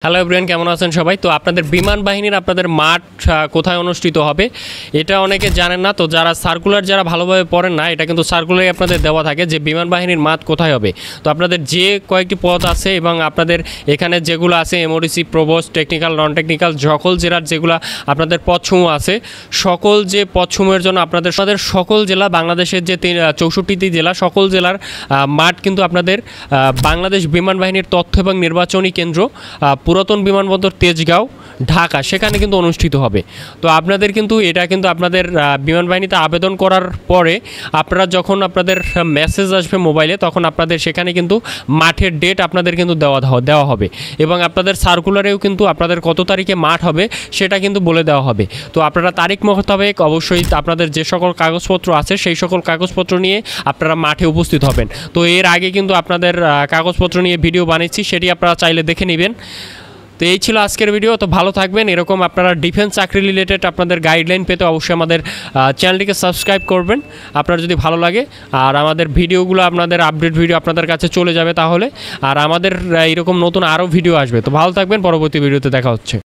Hello everyone, কেমন আছেন সবাই? তো আপনাদের বিমান বাহিনীর আপনাদের মাঠ কোথায় অনুষ্ঠিত হবে এটা অনেকে জানেন না। তো যারা সার্কুলার যারা ভালোভাবে পড়েন না, এটা কিন্তু সার্কুলারে আপনাদের দেওয়া থাকে যে বিমান বাহিনীর মাঠ কোথায় হবে। তো আপনাদের যে কয়েকটি পদ আছে এবং আপনাদের এখানে যেগুলো আছে MODC, provost, technical, non technical, সকল জেলার যেগুলো আপনাদের পদসমূহ আছে, সকল যে পদসমূহের জন্য আপনাদের সকল জেলা, বাংলাদেশের যে 64টি জেলা, সকল জেলার মাঠ কিন্তু আপনাদের বাংলাদেশ বিমান বাহিনীর তথ্য এবং নির্বাচনী কেন্দ্র পুরাতন বিমানবন্দর তেজগাঁও, ঢাকা, সেখানে কিন্তু অনুষ্ঠিত হবে। তো আপনাদের কিন্তু এটা কিন্তু আপনাদের বিমান বাহিনীতে আবেদন করার পরে আপনারা যখন আপনাদের মেসেজ আসবে মোবাইলে, তখন আপনাদের সেখানে কিন্তু মাঠের ডেট আপনাদের কিন্তু দেওয়া হবে এবং আপনাদের সার্কুলারেও কিন্তু আপনাদের কত তারিখে মাঠ হবে সেটা কিন্তু বলে দেওয়া হবে। তো আপনারা তারিখ মোতাবেক অবশ্যই আপনাদের যে সকল কাগজপত্র আছে সেই সকল কাগজপত্র নিয়ে আপনারা মাঠে উপস্থিত হবেন। তো এর আগে কিন্তু আপনাদের কাগজপত্র নিয়ে ভিডিও বানিয়েছি, সেটি আপনারা চাইলে দেখে নেবেন। তো এই ছিল আজকের ভিডিও। তো ভালো থাকবেন। এরকম আপনারা ডিফেন্স চাকরি রিলেটেড আপনাদের গাইডলাইন পেতে অবশ্যই আমাদের চ্যানেলটিকে সাবস্ক্রাইব করবেন আপনার যদি ভালো লাগে। আর আমাদের ভিডিওগুলো আপনাদের আপডেট ভিডিও আপনাদের কাছে চলে যাবে তাহলে। আর আমাদের এরকম নতুন আরও ভিডিও আসবে। তো ভালো থাকবেন, পরবর্তী ভিডিওতে দেখা হচ্ছে।